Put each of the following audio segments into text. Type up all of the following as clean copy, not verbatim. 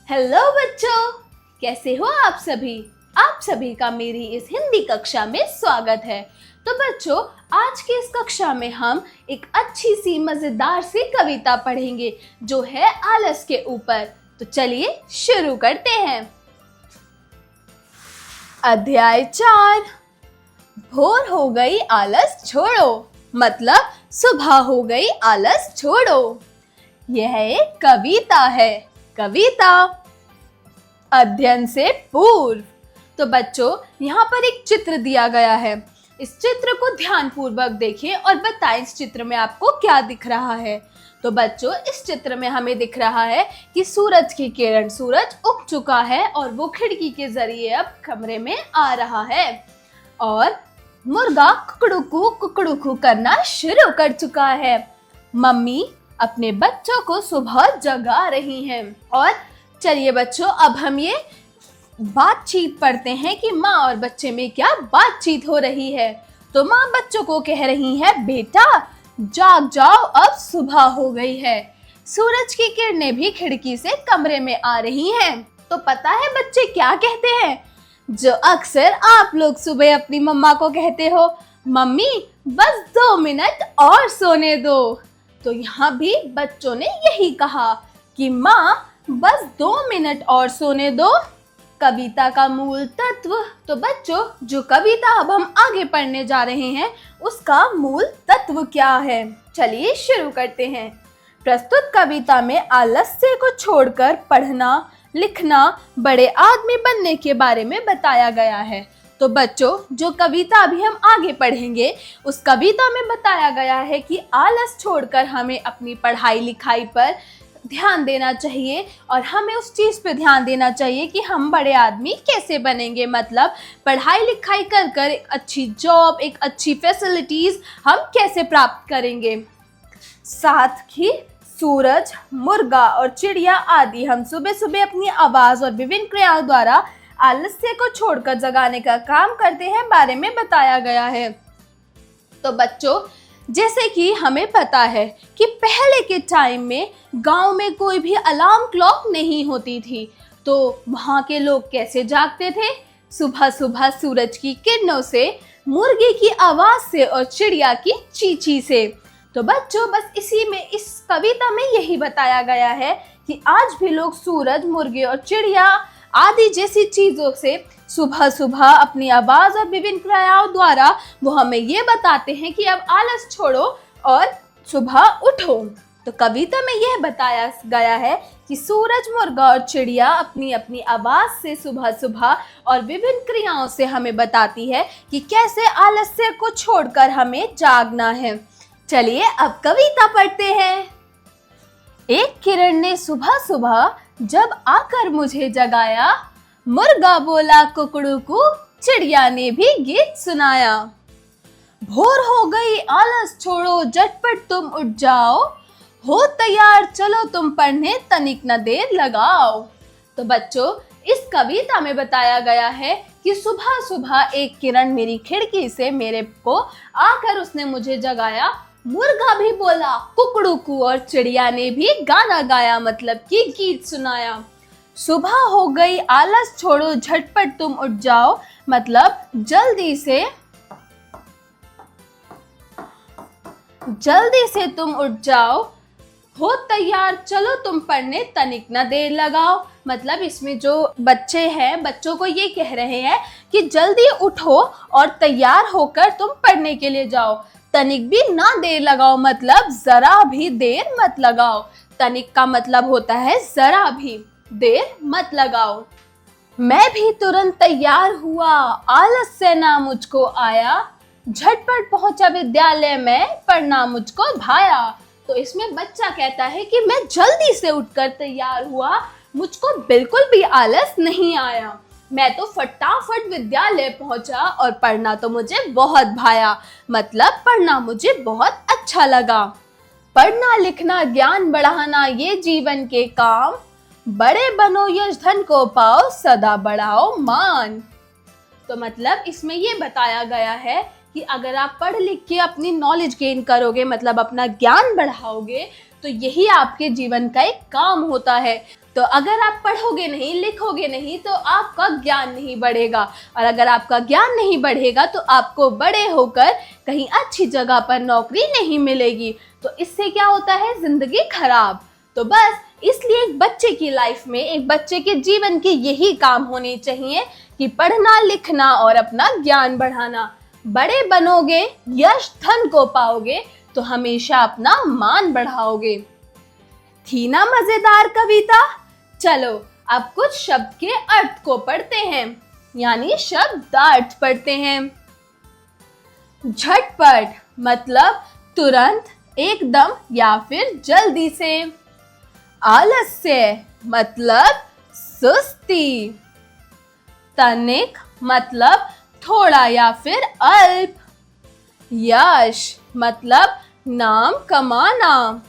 Hello बच्चों, कैसे हो आप सभी। आप सभी का मेरी इस हिंदी कक्षा में स्वागत है। तो बच्चों, आज की इस कक्षा में हम एक अच्छी सी मजेदार सी कविता पढ़ेंगे जो है आलस के ऊपर। तो चलिए शुरू करते हैं। अध्याय 4। भोर हो गई आलस छोड़ो, मतलब सुबह हो गई आलस छोड़ो। यह एक कविता है। कविता अध्ययन से पूर्व। तो बच्चों, यहाँ पर एक चित्र दिया गया है। इस चित्र को ध्यानपूर्वक देखें और बताएं इस चित्र में आपको क्या दिख रहा है। तो बच्चों, इस चित्र में हमें दिख रहा है कि सूरज की किरण, सूरज उग चुका है और वो खिड़की के जरिए अब कमरे में आ रहा है और मुर्गा कुकड़ू करना शुरू कर चुका है। मम्मी अपने बच्चों को सुबह जगा रही हैं। और चलिए बच्चों, अब हम ये बातचीत पढ़ते हैं कि माँ और बच्चे में क्या बातचीत हो रही है। तो माँ बच्चों को कह रही है, बेटा जाग जाओ, अब सुबह हो गई है। सूरज की किरणें भी खिड़की से कमरे में आ रही हैं। तो पता है बच्चे क्या कहते हैं, जो अक्सर आप लोग सुबह अपनी मम्मा को कहते हो, मम्मी बस 2 मिनट और सोने दो। तो यहाँ भी बच्चों ने यही कहा कि माँ बस 2 मिनट और सोने दो। कविता का मूल तत्व। तो बच्चों, जो कविता अब हम आगे पढ़ने जा रहे हैं उसका मूल तत्व क्या है, चलिए शुरू करते हैं। प्रस्तुत कविता में आलस्य को छोड़कर पढ़ना लिखना, बड़े आदमी बनने के बारे में बताया गया है। तो बच्चों, जो कविता अभी हम आगे पढ़ेंगे उस कविता में बताया गया है कि आलस छोड़कर हमें अपनी पढ़ाई लिखाई पर ध्यान देना चाहिए और हमें उस चीज़ पे ध्यान देना चाहिए कि हम बड़े आदमी कैसे बनेंगे। मतलब पढ़ाई लिखाई कर कर एक अच्छी जॉब, एक अच्छी फैसिलिटीज़ हम कैसे प्राप्त करेंगे। साथ ही सूरज, मुर्गा और चिड़िया आदि हम सुबह सुबह अपनी आवाज़ और विभिन्न क्रियाओं द्वारा आलस्य को छोड़कर जगाने का काम करते हैं बारे में बताया गया है। तो बच्चों, जैसे कि हमें पता है कि पहले के टाइम में गांव में कोई भी अलार्म क्लॉक नहीं होती थी। तो वहाँ के लोग कैसे जागते थे, सुबह सुबह सूरज की किरणों से, मुर्गे की आवाज़ से और चिड़िया की चींची से। तो बच्चों, बस इसी में इस कविता में यही बताया गया है कि आज भी लोग सूरज, मुर्गे और चिड़िया आदि जैसी चीज़ों से सुबह सुबह अपनी आवाज़ और विभिन्न क्रियाओं द्वारा वो हमें ये बताते हैं कि अब आलस छोड़ो और सुबह उठो। तो कविता में यह बताया गया है कि सूरज, मुर्गा और चिड़िया अपनी अपनी आवाज़ से सुबह सुबह और विभिन्न क्रियाओं से हमें बताती है कि कैसे आलस्य को छोड़कर हमें जागना है। चलिए अब कविता पढ़ते हैं। एक किरण ने सुबह सुबह जब आकर मुझे जगाया, मुर्गा बोला कुकड़ू को, चिड़िया ने भी गीत सुनाया। भोर हो गई आलस छोड़ो, झटपट तुम उठ जाओ, हो तैयार चलो तुम पढ़ने, तनिक न देर लगाओ। तो बच्चों, इस कविता में बताया गया है कि सुबह सुबह एक किरण मेरी खिड़की से मेरे को आकर उसने मुझे जगाया। मुर्गा भी बोला कुकड़ू कू और चिड़िया ने भी गाना गाया, मतलब कि गीत सुनाया। सुबह हो गई आलस छोड़ो, झटपट तुम उठ जाओ, मतलब जल्दी से तुम उठ जाओ। हो तैयार चलो तुम पढ़ने, तनिक न देर लगाओ। मतलब इसमें जो बच्चे हैं, बच्चों को ये कह रहे हैं कि जल्दी उठो और तैयार होकर तुम पढ़ने के लिए जाओ। तनिक भी ना देर लगाओ, मतलब जरा भी देर मत लगाओ। तनिक का मतलब होता है जरा भी देर मत लगाओ। मैं भी तुरंत तैयार हुआ, आलस से ना मुझको आया, झटपट पहुंचा विद्यालय में, पढ़ना मुझको भाया। तो इसमें बच्चा कहता है कि मैं जल्दी से उठकर तैयार हुआ, मुझको बिल्कुल भी आलस नहीं आया, मैं तो फटाफट विद्यालय पहुंचा और पढ़ना तो मुझे बहुत भाया, मतलब पढ़ना मुझे बहुत अच्छा लगा। पढ़ना लिखना ज्ञान बढ़ाना ये जीवन के काम, बड़े बनो यश धन को पाओ, सदा बढ़ाओ मान। तो मतलब इसमें ये बताया गया है कि अगर आप पढ़ लिख के अपनी नॉलेज गेन करोगे, मतलब अपना ज्ञान बढ़ाओगे, तो यही आपके जीवन का एक काम होता है। तो अगर आप पढ़ोगे नहीं, लिखोगे नहीं, तो आपका ज्ञान नहीं बढ़ेगा, और अगर आपका ज्ञान नहीं बढ़ेगा तो आपको बड़े होकर कहीं अच्छी जगह पर नौकरी नहीं मिलेगी। तो इससे क्या होता है, जिंदगी खराब। तो बस इसलिए एक बच्चे की लाइफ में, एक बच्चे के जीवन की यही काम होने चाहिए कि पढ़ना, लिखना और अपना ज्ञान बढ़ाना। बड़े बनोगे, यश धन को पाओगे तो हमेशा अपना मान बढ़ाओगे। थी ना मजेदार कविता? चलो अब कुछ शब्द के अर्थ को पढ़ते हैं, यानी शब्दार्थ पढ़ते हैं। झटपट मतलब तुरंत, एकदम या फिर जल्दी से। आलस्य मतलब सुस्ती। तनिक मतलब थोड़ा या फिर अल्प। यश मतलब नाम कमाना।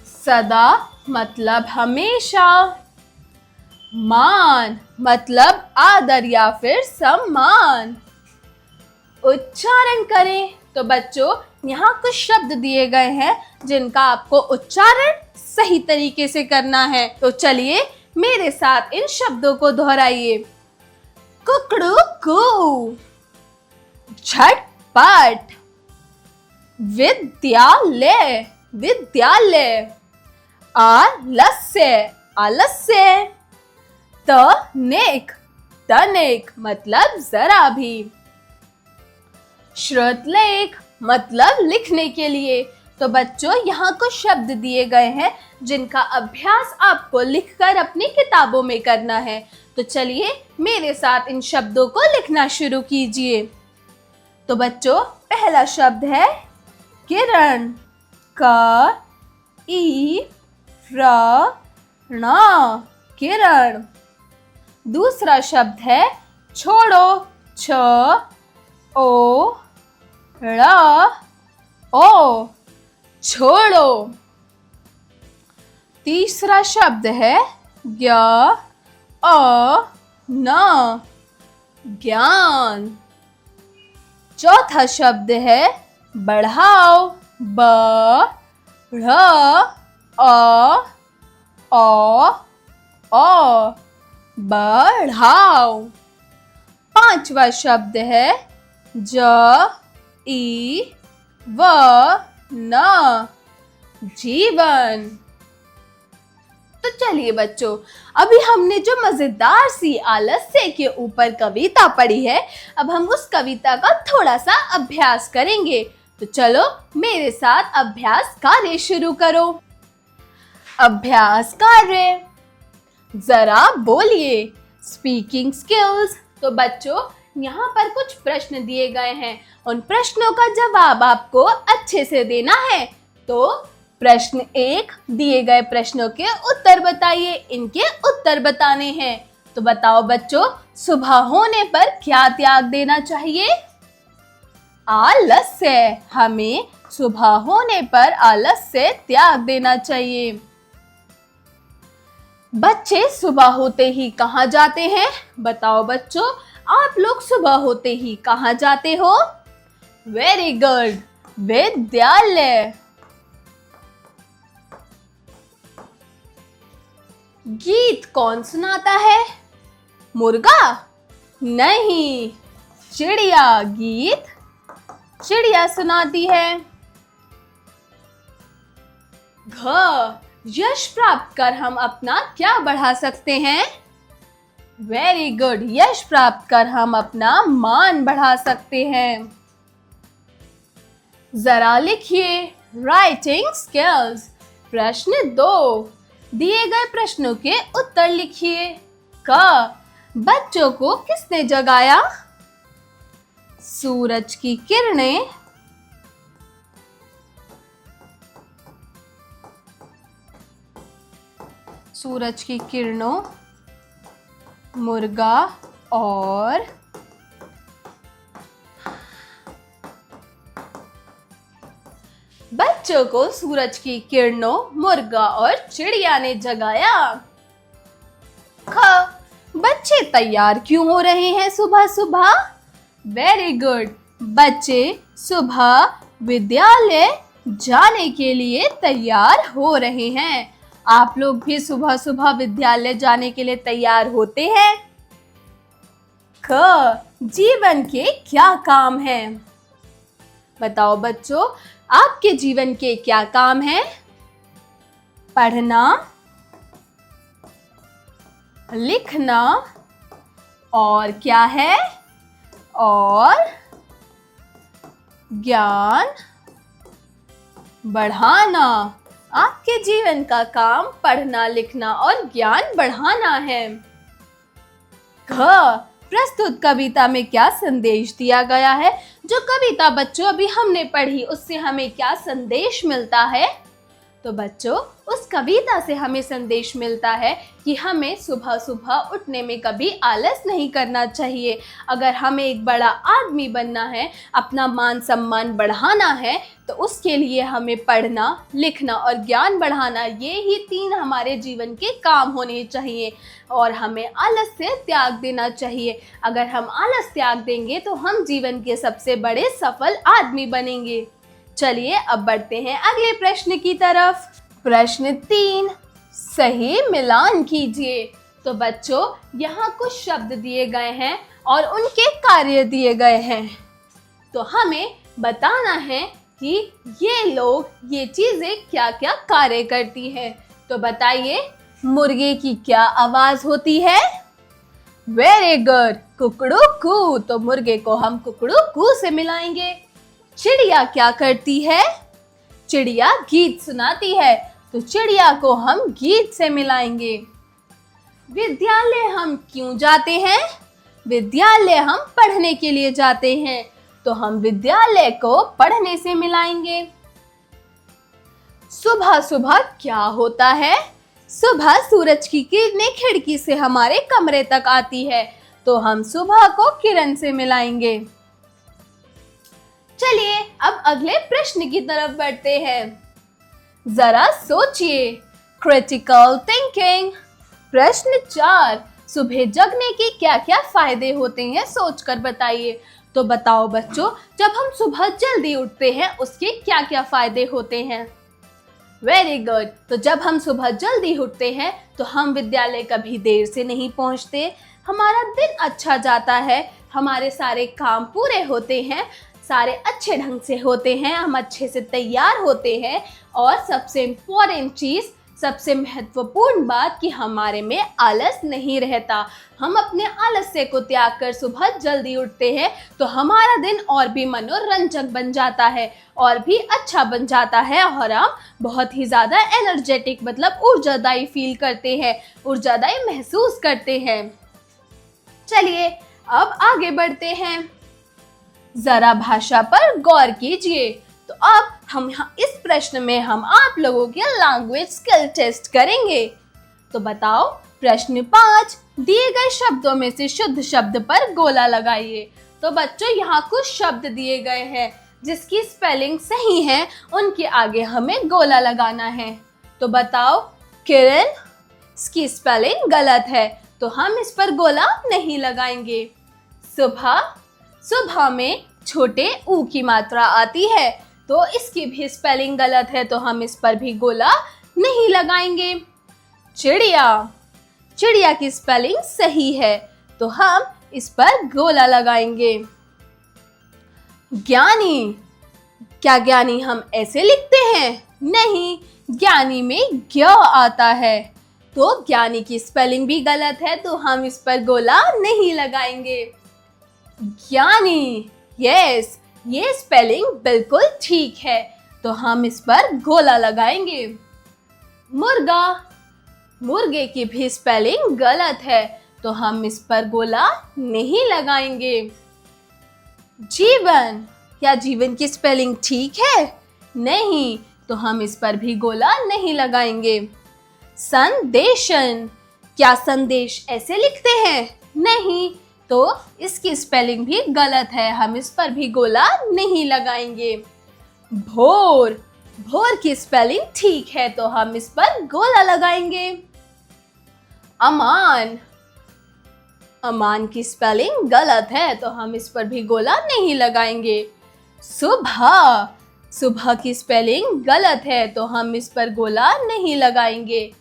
सदा मतलब हमेशा। मान मतलब आदर या फिर सम्मान। उच्चारण करें तो बच्चों यहाँ कुछ शब्द दिए गए हैं जिनका आपको उच्चारण सही तरीके से करना है। तो चलिए मेरे साथ इन शब्दों को दोहराइए। कुकड़ू कू, झटपट, विद्यालय, विद्यालय, आलस्य, आलस्य, तनिक, तनिक मतलब जरा भी। श्रुतलेख मतलब लिखने के लिए। तो बच्चों यहाँ कुछ शब्द दिए गए हैं जिनका अभ्यास आपको लिखकर अपनी किताबों में करना है। तो चलिए मेरे साथ इन शब्दों को लिखना शुरू कीजिए। तो बच्चों पहला शब्द है किरण, क ई र ण, किरण। दूसरा शब्द है छोड़ो, छ ओ ड़ ओ, छोड़ो। तीसरा शब्द है ज्ञ अ न, ज्ञान। चौथा शब्द है बढ़ाओ, ब ढ़ अ औ, बढ़ाओ। पांचवा शब्द है ज ई व न, जीवन। तो चलिए बच्चों, अभी हमने जो मजेदार सी आलस्य के ऊपर कविता पढ़ी है, अब हम उस कविता का थोड़ा सा अभ्यास करेंगे। तो चलो मेरे साथ अभ्यास कार्य शुरू करो। अभ्यास कार्य, जरा बोलिए। Speaking skills. तो बच्चों यहाँ पर कुछ प्रश्न दिए गए हैं, उन प्रश्नों का जवाब आपको अच्छे से देना है। तो प्रश्न 1, दिए गए प्रश्नों के उत्तर बताइए, इनके उत्तर बताने हैं। तो बताओ बच्चों, सुबह होने पर क्या त्याग देना चाहिए? आलस्य। हमें सुबह होने पर आलस्य त्याग देना चाहिए। बच्चे सुबह होते ही कहाँ जाते हैं? बताओ बच्चों, आप लोग सुबह होते ही कहाँ जाते हो? वेरी गुड, विद्यालय। गीत कौन सुनाता है? मुर्गा? नहीं, चिड़िया। गीत चिड़िया सुनाती है। घ, यश प्राप्त कर हम अपना क्या बढ़ा सकते हैं? वेरी गुड, यश प्राप्त कर हम अपना मान बढ़ा सकते हैं। जरा लिखिए। Writing skills. प्रश्न 2, दिए गए प्रश्नों के उत्तर लिखिए। क, बच्चों को किसने जगाया? सूरज की किरणें, सूरज की किरणों, मुर्गा और बच्चों को सूरज की किरणों, मुर्गा और चिड़िया ने जगाया। ख, बच्चे तैयार क्यों हो रहे हैं सुबह सुबह? वेरी गुड, बच्चे सुबह विद्यालय जाने के लिए तैयार हो रहे हैं। आप लोग भी सुबह सुबह विद्यालय जाने के लिए तैयार होते हैं? क, जीवन के क्या काम हैं? बताओ बच्चों, आपके जीवन के क्या काम हैं? पढ़ना, लिखना, और क्या है? और ज्ञान बढ़ाना। आपके जीवन का काम पढ़ना, लिखना और ज्ञान बढ़ाना है। घ, प्रस्तुत कविता में क्या संदेश दिया गया है? जो कविता बच्चों अभी हमने पढ़ी, उससे हमें क्या संदेश मिलता है? तो बच्चों, उस कविता से हमें संदेश मिलता है कि हमें सुबह सुबह उठने में कभी आलस नहीं करना चाहिए। अगर हमें एक बड़ा आदमी बनना है, अपना मान सम्मान बढ़ाना है, तो उसके लिए हमें पढ़ना, लिखना और ज्ञान बढ़ाना, ये ही 3 हमारे जीवन के काम होने चाहिए। और हमें आलस से त्याग देना चाहिए। अगर हम आलस त्याग देंगे तो हम जीवन के सबसे बड़े सफल आदमी बनेंगे। चलिए अब बढ़ते हैं अगले प्रश्न की तरफ। प्रश्न 3, सही मिलान कीजिए। तो बच्चों, यहाँ कुछ शब्द दिए गए हैं और उनके कार्य दिए गए हैं। तो हमें बताना है कि ये लोग, ये चीजें क्या क्या कार्य करती हैं। तो बताइए, मुर्गे की क्या आवाज होती है? वेरी गुड, कुकड़ू कू। तो मुर्गे को हम कुकड़ू कू से मिलाएंगे। चिड़िया क्या करती है? चिड़िया गीत सुनाती है, तो चिड़िया को हम गीत से मिलाएंगे। विद्यालय हम क्यों जाते हैं? विद्यालय हम पढ़ने के लिए जाते हैं, तो हम विद्यालय को पढ़ने से मिलाएंगे। सुबह सुबह क्या होता है? सुबह सूरज की किरणें खिड़की से हमारे कमरे तक आती है, तो हम सुबह को किरण से मिलाएंगे। चलिए अब अगले प्रश्न की तरफ बढ़ते हैं। जरा सोचिए, क्रिटिकल थिंकिंग। प्रश्न 4, सुबह जगने के क्या क्या फायदे होते हैं, सोचकर बताइए। तो बताओ बच्चों, जब हम सुबह जल्दी उठते हैं उसके क्या क्या फायदे होते हैं? Very good. तो जब हम सुबह जल्दी उठते हैं तो हम विद्यालय कभी देर से नहीं पहुंचते, हमारा दिन अच्छा जाता है, हमारे सारे काम पूरे होते हैं, सारे अच्छे ढंग से होते हैं, हम अच्छे से तैयार होते हैं। और सबसे इम्पोर्टेंट चीज़, सबसे महत्वपूर्ण बात कि हमारे में आलस नहीं रहता। हम अपने आलस्य को त्याग कर सुबह जल्दी उठते हैं तो हमारा दिन और भी मनोरंजक बन जाता है और भी अच्छा बन जाता है और हम बहुत ही ज़्यादा एनर्जेटिक, मतलब ऊर्जादायी फील करते हैं, ऊर्जादायी महसूस करते हैं। चलिए अब आगे बढ़ते हैं। जरा भाषा पर गौर कीजिए। तो अब हम इस प्रश्न में हम आप लोगों के लैंग्वेज स्किल टेस्ट करेंगे। तो बताओ, प्रश्न 5, दिए गए शब्दों में से शुद्ध शब्द पर गोला लगाइए। तो बच्चों, यहाँ कुछ शब्द दिए गए हैं, जिसकी स्पेलिंग सही है उनके आगे हमें गोला लगाना है। तो बताओ, किरण, इसकी स्पेलिंग गलत है, तो हम इस पर गोला नहीं लगाएंगे। सुबह, सुबह में छोटे ऊ की मात्रा आती है, तो इसकी भी स्पेलिंग गलत है, तो हम इस पर भी गोला नहीं लगाएंगे। चिड़िया, चिड़िया की स्पेलिंग सही है, तो हम इस पर गोला लगाएंगे। ज्ञानी, क्या ज्ञानी हम ऐसे लिखते हैं? नहीं, ज्ञानी में ज्ञ आता है, तो ज्ञानी की स्पेलिंग भी गलत है, तो हम इस पर गोला नहीं लगाएंगे। ज्ञानी, यस, ये स्पेलिंग बिल्कुल ठीक है, तो हम इस पर गोला लगाएंगे। मुर्गा, मुर्गे की भी स्पेलिंग गलत है, तो हम इस पर गोला नहीं लगाएंगे। जीवन, क्या जीवन की स्पेलिंग ठीक है? नहीं, तो हम इस पर भी गोला नहीं लगाएंगे। संदेशन, क्या संदेश ऐसे लिखते हैं? नहीं, तो इसकी स्पेलिंग भी गलत है, हम इस पर भी गोला नहीं लगाएंगे। भोर, भोर की स्पेलिंग ठीक है, तो हम इस पर गोला लगाएंगे। अमान, अमान की स्पेलिंग गलत है, तो हम इस पर भी गोला नहीं लगाएंगे। सुबह, सुबह की स्पेलिंग गलत है तो हम इस पर गोला नहीं लगाएंगे।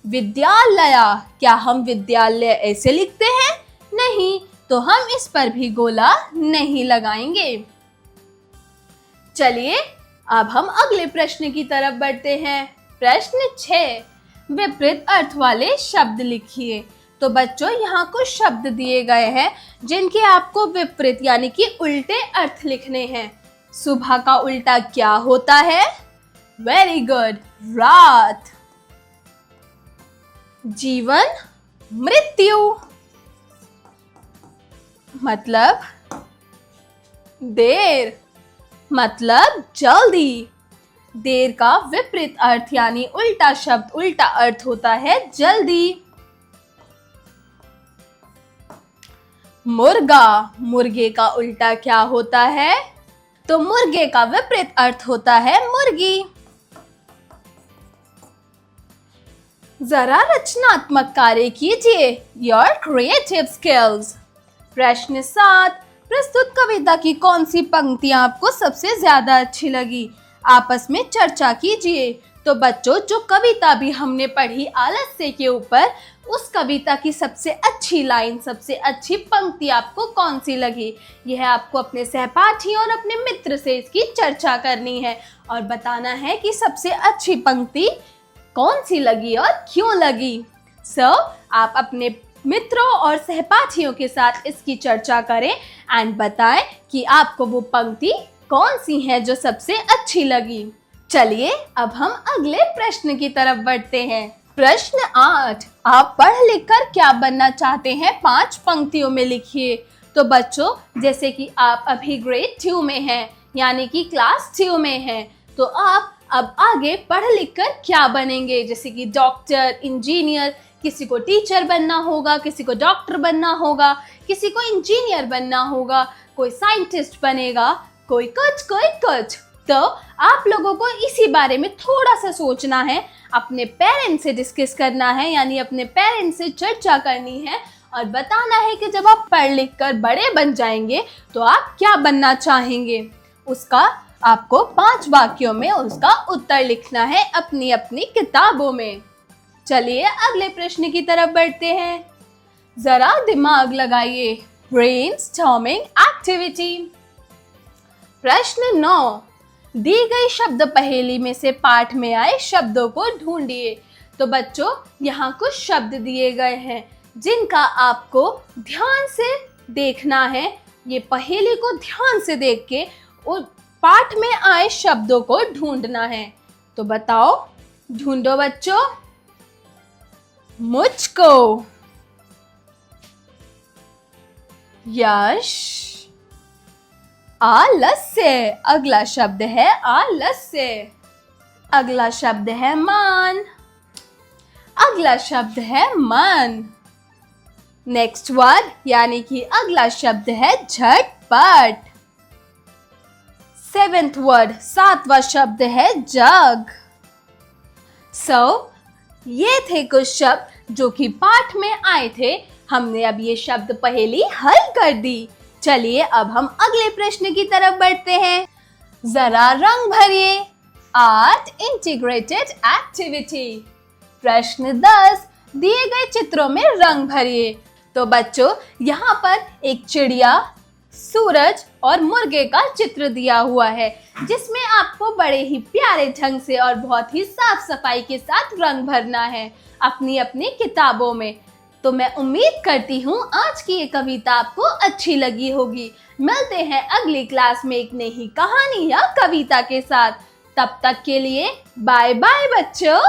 विद्यालया, क्या हम विद्यालय ऐसे लिखते हैं? नहीं, तो हम इस पर भी गोला नहीं लगाएंगे। चलिए अब हम अगले प्रश्न की तरफ बढ़ते हैं। प्रश्न 6, विपरीत अर्थ वाले शब्द लिखिए। तो बच्चों यहाँ कुछ शब्द दिए गए हैं जिनके आपको विपरीत यानी कि उल्टे अर्थ लिखने हैं। सुबह का उल्टा क्या होता है? वेरी गुड, रात। जीवन, मृत्यु, मतलब देर, मतलब जल्दी। देर का विपरीत अर्थ यानी उल्टा शब्द, उल्टा अर्थ होता है जल्दी। मुर्गा, मुर्गे का उल्टा क्या होता है? तो मुर्गे का विपरीत अर्थ होता है मुर्गी। जरा रचनात्मक कार्य कीजिए, योर क्रिएटिव स्किल्स। प्रश्न 7, प्रस्तुत कविता की कौन सी पंक्तियां आपको सबसे ज्यादा अच्छी लगी? आपस में चर्चा कीजिए। तो बच्चों, जो कविता भी हमने पढ़ी आलस्य के ऊपर, उस कविता की सबसे अच्छी लाइन, सबसे अच्छी पंक्ति आपको कौन सी लगी? यह आपको अपने सहपाठी और अपने मित्र से इसकी चर्चा करनी है और बताना है कि सबसे अच्छी पंक्ति कौन सी लगी और क्यों लगी। आप अपने मित्रों और सहपाठियों के साथ इसकी चर्चा करें एंड बताएं कि आपको वो पंक्ति कौन सी है जो सबसे अच्छी लगी। चलिए अब हम अगले प्रश्न की तरफ बढ़ते हैं। प्रश्न 8, आप पढ़ लिख कर क्या बनना चाहते हैं? 5 पंक्तियों में लिखिए। तो बच्चों, जैसे कि आप अभी ग्रेड 2 में हैं, यानी कि क्लास 2 में हैं, तो आप अब आगे पढ़ लिख कर क्या बनेंगे? जैसे कि डॉक्टर, इंजीनियर, किसी को टीचर बनना होगा, किसी को डॉक्टर बनना होगा, किसी को इंजीनियर बनना होगा, कोई साइंटिस्ट बनेगा, कोई कुछ। तो आप लोगों को इसी बारे में थोड़ा सा सोचना है, अपने पेरेंट्स से डिस्कस करना है, यानी अपने पेरेंट्स से चर्चा करनी है और बताना है कि जब आप पढ़ लिख कर बड़े बन जाएंगे तो आप क्या बनना चाहेंगे। उसका आपको 5 वाक्यों में उसका उत्तर लिखना है अपनी अपनी किताबों में। चलिए अगले प्रश्न की तरफ बढ़ते हैं। जरा दिमाग लगाइए, ब्रेनस्टॉर्मिंग एक्टिविटी। प्रश्न 9, दी गई शब्द पहेली में से पाठ में आए शब्दों को ढूंढिए। तो बच्चों, यहाँ कुछ शब्द दिए गए हैं जिनका आपको ध्यान से देखना है। ये पहेली को ध्यान से देख के उन पाठ में आए शब्दों को ढूंढना है। तो बताओ, ढूंढो बच्चों। मुझको, यश, आलस्य। अगला शब्द है आलस्य। अगला शब्द है मान। अगला शब्द है मन। नेक्स्ट वर्ड यानी कि अगला शब्द है झटपट। 7th वर्ड, 7वां शब्द है जग। ये थे कुछ शब्द जो कि पाठ में आए थे। हमने अब ये शब्द पहेली हल कर दी। चलिए अब हम अगले प्रश्न की तरफ बढ़ते हैं। जरा रंग भरिए, आर्ट इंटीग्रेटेड एक्टिविटी। प्रश्न 10, दिए गए चित्रों में रंग भरिए। तो बच्चों, यहाँ पर एक चिड़िया, सूरज और मुर्गे का चित्र दिया हुआ है जिसमें आपको बड़े ही प्यारे ढंग से और बहुत ही साफ सफाई के साथ रंग भरना है अपनी अपनी किताबों में। तो मैं उम्मीद करती हूँ आज की ये कविता आपको अच्छी लगी होगी। मिलते हैं अगली क्लास में एक नई कहानी या कविता के साथ। तब तक के लिए बाय बाय बच्चों।